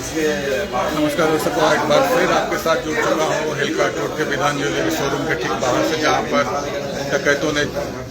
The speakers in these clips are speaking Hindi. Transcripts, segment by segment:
नमस्कार दर्शकों, एक बार फिर आपके साथ जुड़ चुका हूँ हिलकाट रोड के विधान ज्वेलरी शोरूम के ठीक बाहर से, जहाँ पर डकैतों ने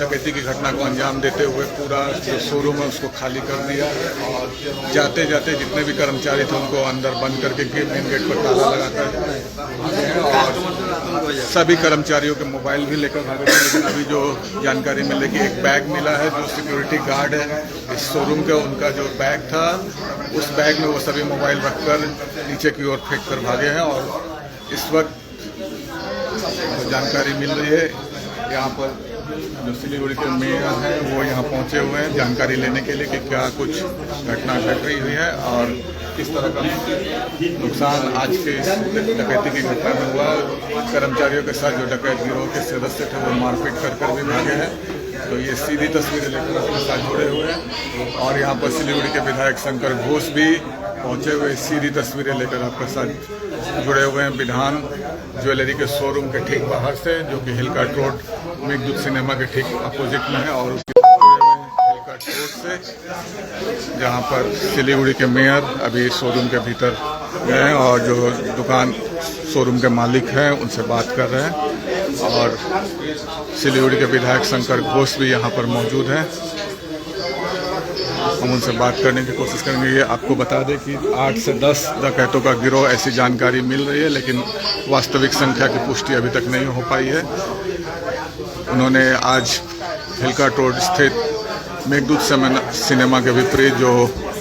डकैती की घटना को अंजाम देते हुए पूरा जो शोरूम है उसको खाली कर दिया और जाते जाते जितने भी कर्मचारी थे उनको अंदर बंद करके मेन गेट पर ताला लगाकर और सभी कर्मचारियों के मोबाइल भी लेकर भागे थे। लेकिन अभी जो जानकारी मिली कि एक बैग मिला है, जो सिक्योरिटी गार्ड है इस शोरूम के, उनका जो बैग था उस बैग में वो सभी मोबाइल रखकर नीचे की ओर फेंक कर भागे हैं। और इस वक्त जो जानकारी मिल रही है, यहाँ पर जो सिलीगुड़ी के मेयर हैं वो यहाँ पहुँचे हुए हैं जानकारी लेने के लिए कि क्या कुछ घटना घट रही हुई है और किस तरह का नुकसान आज के डकैती की घटना में हुआ। कर्मचारियों के साथ जो डकैत गिरोह के सदस्य थे वो मारपीट कर भी भागे हैं। तो ये सीधी तस्वीरें लेकर अपने साथ जुड़े हुए हैं और यहाँ पर सिलीगुड़ी के विधायक शंकर घोष भी पहुँचे हुए सीधी तस्वीरें लेकर आपके साथ जुड़े हुए हैं विधान ज्वेलरी के शोरूम के ठीक बाहर से, जो कि हिलकाट रोड मेघदूत सिनेमा के ठीक अपोजिट में है। और उसके हिलकाट रोड से जहाँ पर सिलीगुड़ी के मेयर अभी शोरूम के भीतर गए हैं और जो दुकान शोरूम के मालिक हैं उनसे बात कर रहे हैं और सिलीगुड़ी के विधायक शंकर घोष भी यहाँ पर मौजूद हैं। हम उनसे बात करने की कोशिश करेंगे। ये आपको बता दें कि 8 से 10 डकैतों का गिरोह ऐसी जानकारी मिल रही है, लेकिन वास्तविक संख्या की पुष्टि अभी तक नहीं हो पाई है। उन्होंने आज हिलकाट रोड स्थित मेघदूत सिनेमा के विपरीत जो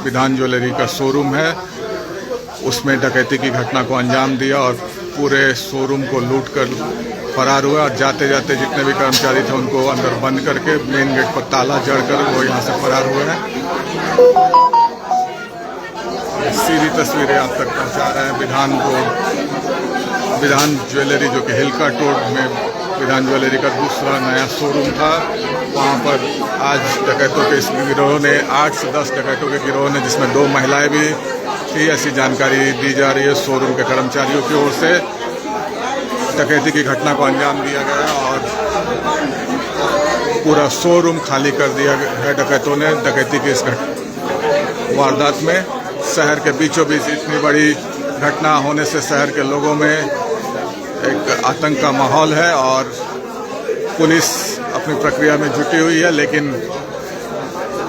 विधान ज्वेलरी का शोरूम है उसमें डकैती की घटना को अंजाम दिया और पूरे शोरूम को लूटकर फरार हुआ। और जाते जाते जितने भी कर्मचारी थे उनको अंदर बंद करके मेन गेट पर ताला जड़कर वो यहाँ से फरार हुए हैं। सीधी तस्वीरें आप तक पहुँचा रहे हैं विधान ज्वेलरी, जो कि हिलकाट रोड में विधान ज्वेलरी का दूसरा नया शोरूम था। वहाँ पर आज डकैतों के इस गिरोह ने 8 से 10 डकैतों के गिरोह ने, जिसमें 2 महिलाएं भी थी, ऐसी जानकारी दी जा रही है शोरूम के कर्मचारियों की ओर से। डकैती की घटना को अंजाम दिया गया और पूरा शोरूम खाली कर दिया है डकैतों ने डकैती की इस वारदात में। शहर के बीचों बीच इतनी बड़ी घटना होने से शहर के लोगों में एक आतंक का माहौल है और पुलिस अपनी प्रक्रिया में जुटी हुई है। लेकिन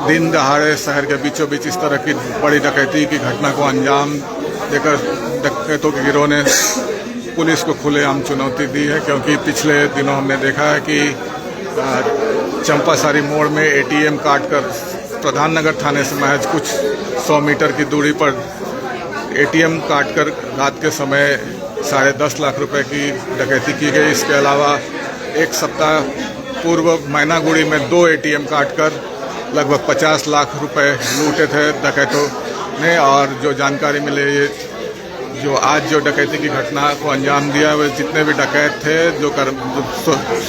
दिन दहाड़े शहर के बीचों बीच इस तरह की बड़ी डकैती की घटना को अंजाम देकर डकैतों के गिरोह ने पुलिस को खुलेआम चुनौती दी है, क्योंकि पिछले दिनों हमने देखा है कि चंपासारी मोड़ में एटीएम काटकर प्रधान नगर थाने से महज कुछ 100 मीटर की दूरी पर एटीएम काटकर रात के समय 10.5 लाख रुपए की डकैती की गई। इसके अलावा एक सप्ताह पूर्व मैनागुड़ी में 2 एटीएम काटकर लगभग 50 लाख रुपए लूटे थे डकैतों ने। और जो जानकारी मिली, जो आज जो डकैती की घटना को अंजाम दिया, वे जितने भी डकैत थे जो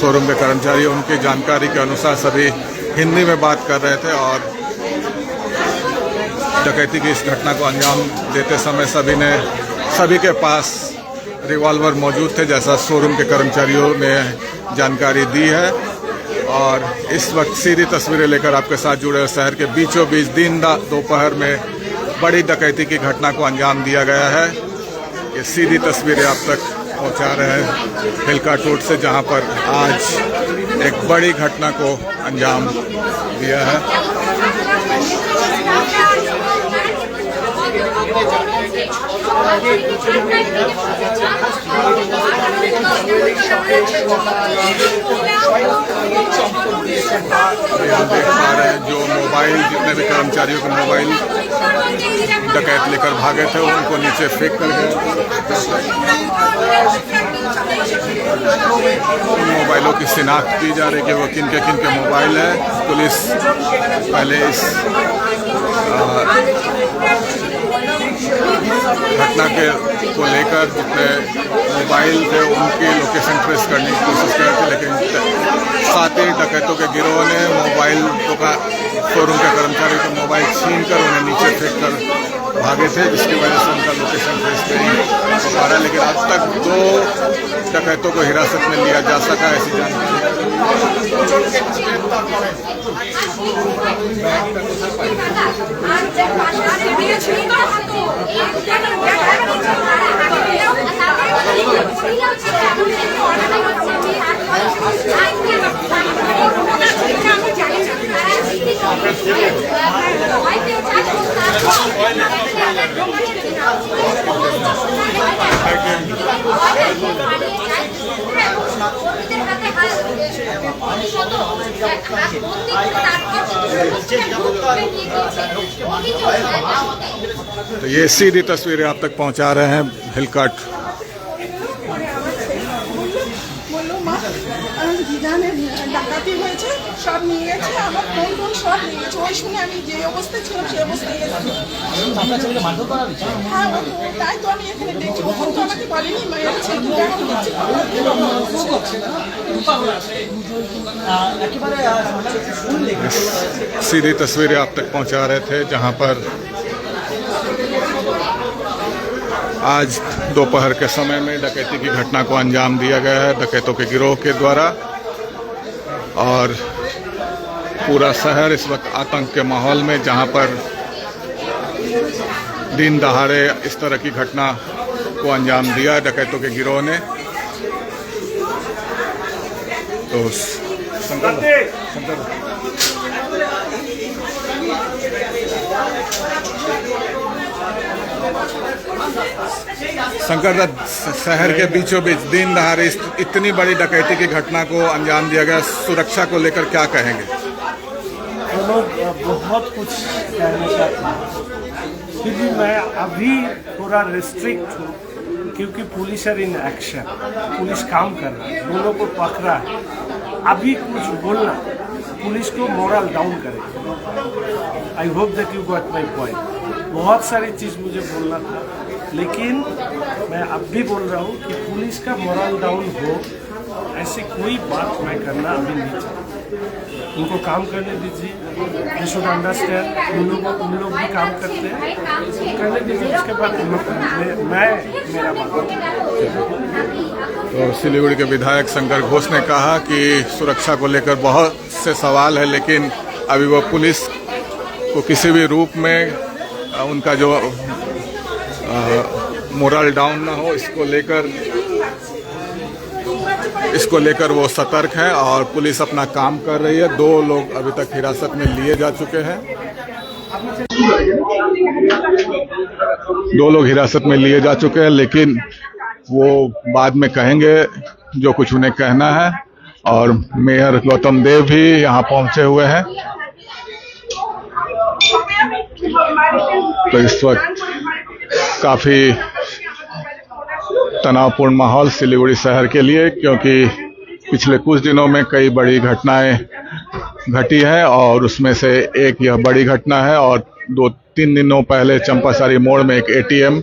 शोरूम के कर्मचारी, उनकी जानकारी के अनुसार सभी हिंदी में बात कर रहे थे और डकैती की इस घटना को अंजाम देते समय सभी के पास रिवॉल्वर मौजूद थे, जैसा शोरूम के कर्मचारियों ने जानकारी दी है। और इस वक्त सीधी तस्वीरें लेकर आपके साथ जुड़े शहर के बीचों बीच दिन दोपहर में बड़ी डकैती की घटना को अंजाम दिया गया है। ये सीधी तस्वीरें आप तक पहुंचा रहे हैं हिलकाट रोड से, जहां पर आज एक बड़ी घटना को अंजाम दिया है। यहाँ देख पा रहे हैं जो मोबाइल, जितने भी कर्मचारियों के मोबाइल डकैत लेकर भागे थे उनको नीचे फेंक कर गए। मोबाइलों की शिनाख्त की जा रही है कि वो किन के मोबाइल है। पुलिस पहले इस घटना को लेकर जितने मोबाइल थे उनकी लोकेशन ट्रेस करने की कोशिश कर रहे थे, लेकिन साथ ही डकैतों के गिरोह ने मोबाइल का शोरूम के कर्मचारी को मोबाइल छीन कर उन्हें नीचे फेंक कर भागे थे, जिसकी वजह से उनका लोकेशन ट्रेस नहीं हो पा रहा है। लेकिन आज तक 2 डकैतों को हिरासत में लिया जा सका, ऐसी जानकारी। तो ये सीधी तस्वीरें आप तक पहुंचा रहे हैं हिलकाट। ডাকাতি হয়েছে, সব নিয়ে গেছে, আমার ফোন টোন সব নিয়ে গেছে। ওই শুনে আমি যে অবস্থায় ছিলাম সেই অবস্থায় এসেছি। হ্যাঁ, তাই তো আমি এখানে দেখছি। ওখান তো আমাকে বলেনি মায়ের ছেলে এখন দেখছি। सीधी तस्वीरें आप तक पहुंचा रहे थे जहां पर आज दोपहर के समय में डकैती की घटना को अंजाम दिया गया है डकैतों के गिरोह के द्वारा, और पूरा शहर इस वक्त आतंक के माहौल में, जहां पर दिन दहाड़े इस तरह की घटना को अंजाम दिया डकैतों के गिरोह ने। तो शंकर दत्त, शहर के बीचों बीच दिन दहाड़े इतनी बड़ी डकैती की घटना को अंजाम दिया गया, सुरक्षा को लेकर क्या कहेंगे? लोग बहुत कुछ कहने चाहते हैं, फिर भी मैं अभी थोड़ा रिस्ट्रिक्ट हूँ क्योंकि police are in action, police काम कर रहा है, दोनों को पकड़ा है। अभी कुछ बोलना पुलिस को मोरल डाउन करेगा। I hope that you got my point. बहुत सारी चीज़ मुझे बोलना था, लेकिन मैं अब भी बोल रहा हूँ कि पुलिस का मोरल डाउन हो, ऐसी कोई बात मैं करना अभी नहीं चाहता। उनको काम करने दीजिए, दे शुड अंडरस्टैंड। उन लोग भी काम करते हैं, करने दीजिए। उसके बाद मैं मेरा बात। तो सिलीगुड़ी के विधायक शंकर घोष ने कहा कि सुरक्षा को लेकर बहुत से सवाल है, लेकिन अभी वो पुलिस को किसी भी रूप में उनका जो मोरल डाउन ना हो, इसको लेकर वो सतर्क हैं और पुलिस अपना काम कर रही है। 2 लोग अभी तक हिरासत में लिए जा चुके हैं। 2 लोग हिरासत में लिए जा चुके हैं, लेकिन वो बाद में कहेंगे जो कुछ उन्हें कहना है। और मेयर गौतम देव भी यहाँ पहुंचे हुए हैं। तो इस वक्त काफी तनावपूर्ण माहौल सिलीगुड़ी शहर के लिए, क्योंकि पिछले कुछ दिनों में कई बड़ी घटनाएं घटी है और उसमें से एक यह बड़ी घटना है। और 2-3 दिनों पहले चंपासारी मोड़ में एक ATM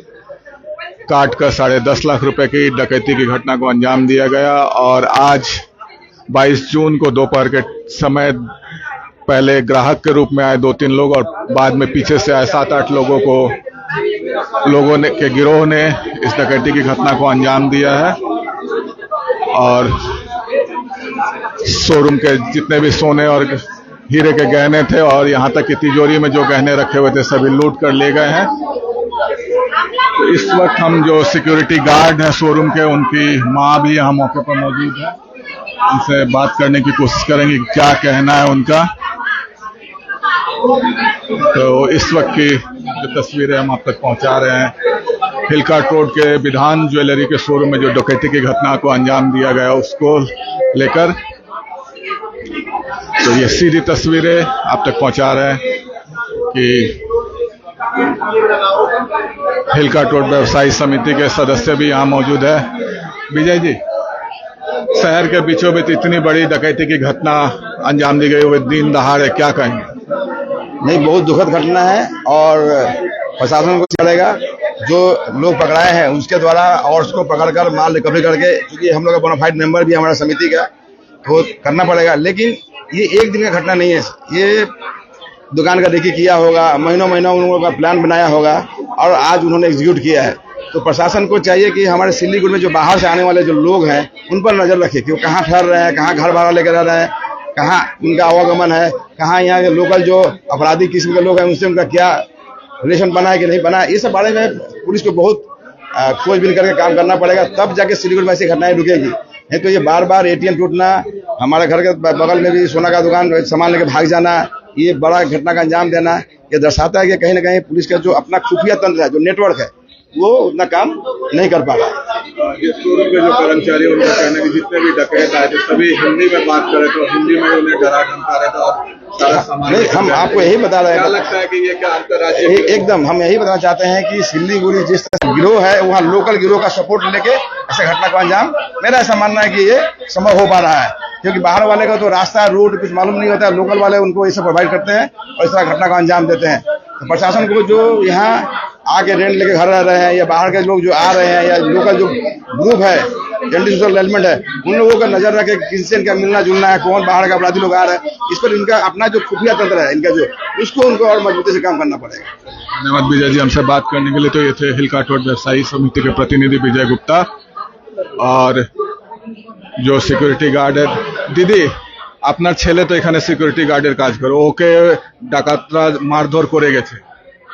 काट कर 10.5 लाख रुपए की डकैती की घटना को अंजाम दिया गया। और आज 22 जून को दोपहर के समय पहले ग्राहक के रूप में आए 2-3 लोग और बाद में पीछे से आए 7-8 लोगों ने के गिरोह ने इस डकैती की घटना को अंजाम दिया है। और शोरूम के जितने भी सोने और हीरे के गहने थे और यहाँ तक कि तिजोरी में जो गहने रखे हुए थे सभी लूट कर ले गए हैं। तो इस वक्त हम जो सिक्योरिटी गार्ड हैं शोरूम के, उनकी माँ भी यहाँ मौके पर मौजूद है, उनसे बात करने की कोशिश करेंगे कि क्या कहना है उनका। तो इस वक्त की जो तस्वीरें हम आप तक पहुंचा रहे हैं हिलकाट रोड के विधान ज्वेलरी के शोरूम में जो डकैती की घटना को अंजाम दिया गया उसको लेकर। तो ये सीधी तस्वीरें आप तक पहुंचा रहे हैं कि हिलकाट रोड व्यवसायी समिति के सदस्य भी यहाँ मौजूद है। विजय जी, शहर के बीचों बीच इतनी बड़ी डकैती की घटना अंजाम दी गई हुई दिन दहाड़े, क्या कहेंगे? नहीं, बहुत दुखद घटना है और प्रशासन को चलेगा जो लोग पकड़ाए हैं उसके द्वारा और उसको पकड़कर माल रिकवरी करके, क्योंकि हम लोग का बोनाफाइड मेंबर भी हमारा समिति का, तो करना पड़ेगा। लेकिन ये एक दिन का घटना नहीं है, ये दुकान का रेकी किया होगा, महीनों महीनों उन लोगों का प्लान बनाया होगा और आज उन्होंने एग्जीक्यूट किया है। तो प्रशासन को चाहिए कि हमारे सिल्लीगुड़ी में जो बाहर से आने वाले जो लोग हैं उन पर नजर रखे कि वो कहाँ ठहर रहे हैं, कहाँ घर भाड़ा लेकर रह रहे हैं, कहाँ उनका आवागमन है, कहाँ यहाँ के लोकल जो अपराधी किस्म के लोग हैं उनसे उनका क्या रिलेशन बना है कि नहीं बना है। ये सब बारे में पुलिस को बहुत खोजबीन करके काम करना पड़ेगा, तब जाके सिलीगुड़ी में ऐसी घटनाएं रुकेगी। नहीं तो ये बार बार एटीएम टूटना, हमारे घर के बगल में भी सोना का दुकान सामान लेके भाग जाना, ये बड़ा घटना का अंजाम देना, ये दर्शाता है कि कहीं ना कहीं पुलिस का जो अपना खुफिया तंत्र है, जो नेटवर्क है, वो उतना काम नहीं कर पा रहा है। ये शोरूम के जो कर्मचारी उनका कहना है कि जितने भी डकैत आए थे सभी हिंदी में बात कर रहे थे, हिंदी में उन्हें डरा धमका रहे थे और सारा सामान नहीं, हम आपको यही बता रहे हैं। क्या लगता है कि ये क्या अंतर्राज्यीय एकदम हम यही बताना चाहते हैं कि सिल्लीगुड़ी जिस तरह गिरोह है, वहाँ लोकल गिरोह का सपोर्ट लेके ऐसे घटना को अंजाम, मेरा ऐसा मानना है कि ये संभव हो पा रहा है, क्योंकि बाहर वाले का तो रास्ता रूट कुछ मालूम नहीं होता है, लोकल वाले उनको ये सब प्रोवाइड करते हैं और इस तरह घटना को अंजाम देते हैं। तो प्रशासन को जो यहाँ आके रेंट लेके घर रह रहे हैं या बाहर के लोग जो आ रहे हैं या लोकल जो ग्रुप है, एंटी सोशल एलिमेंट है, उन लोगों का नजर रखे किससे इनका मिलना जुलना है, कौन बाहर का अपराधी लोग आ रहे हैं, इस पर इनका अपना जो खुफिया तंत्र है इनका जो, उसको उनको और मजबूती से काम करना पड़ेगा। धन्यवाद विजय जी, हमसे बात करने के लिए। तो ये थे हिलकाट रोड व्यवसायी समिति के प्रतिनिधि विजय गुप्ता। और जो सिक्योरिटी गार्ड है, दीदी আপনার ছেলে তো এখানে সিকিউরিটি গার্ডের কাজ করে, ওকে ডাকাতরা মারধর করে গেছে।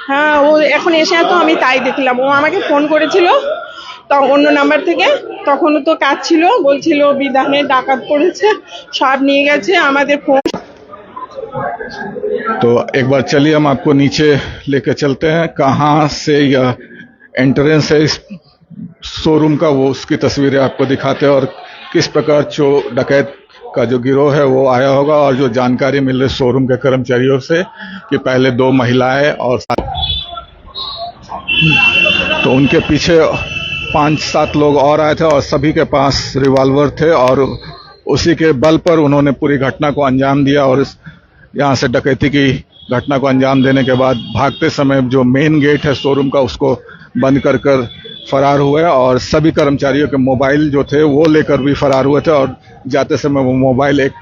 হ্যাঁ, ও এখন এসে তো আমি তাই দেখলাম, ও আমাকে ফোন করেছিল তো অন্য নাম্বার থেকে, তখনও তো কাজ ছিল, বলছিল বিধানে ডাকাত পড়েছে, সব নিয়ে গেছে আমাদের ফোন। तो एक बार चलिए हम आपको नीचे लेके चलते हैं, कहाँ से यह एंट्रेंस है इस शोरूम का, वो उसकी तस्वीरें आपको दिखाते हैं और किस प्रकार जो डकैत का जो गिरोह है वो आया होगा और जो जानकारी मिल रही शोरूम के कर्मचारियों से कि पहले 2 महिलाएं और तो उनके पीछे 5-7 लोग और आए थे और सभी के पास रिवॉल्वर थे और उसी के बल पर उन्होंने पूरी घटना को अंजाम दिया और यहाँ से डकैती की घटना को अंजाम देने के बाद भागते समय जो मेन गेट है शोरूम का उसको बंद कर फरार हुए और सभी कर्मचारियों के मोबाइल जो थे वो लेकर भी फरार हुए थे और जाते समय वो मोबाइल एक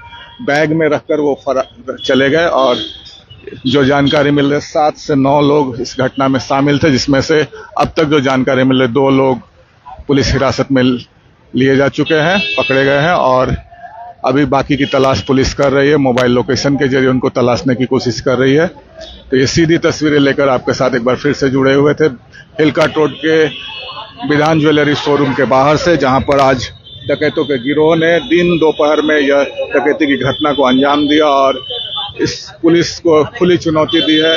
बैग में रखकर वो फरार चले गए। और जो जानकारी मिल रही है 7 से 9 लोग इस घटना में शामिल थे, जिसमें से अब तक जो जानकारी मिल रही है 2 लोग पुलिस हिरासत में लिए जा चुके हैं, पकड़े गए हैं और अभी बाकी की तलाश पुलिस कर रही है, मोबाइल लोकेशन के जरिए उनको तलाशने की कोशिश कर रही है। तो ये सीधी तस्वीरें लेकर आपके साथ एक बार फिर से जुड़े हुए थे हिलकाट रोड के विधान ज्वेलरी शोरूम के बाहर से, जहां पर आज डकैतों के गिरोह ने दिन दोपहर में यह डकैती की घटना को अंजाम दिया और इस पुलिस को खुली चुनौती दी है,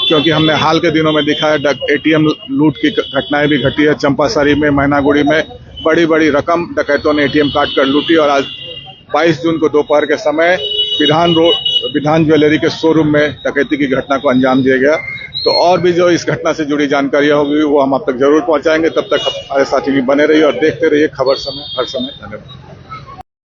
क्योंकि हमने हाल के दिनों में दिखा है एटीएम लूट की घटनाएं भी घटी है। चंपासरी में, मैनागुड़ी में बड़ी बड़ी रकम डकैतों ने एटीएम काट कर लूटी और आज 22 जून को दोपहर के समय विधान ज्वेलरी के शोरूम में डकैती की घटना को अंजाम दिया गया। तो और भी जो इस घटना से जुड़ी जानकारियां होगी वो हम आप तक जरूर पहुंचाएंगे। तब तक हमारे साथी भी बने रहिए और देखते रहिए खबर समय हर समय। धन्यवाद।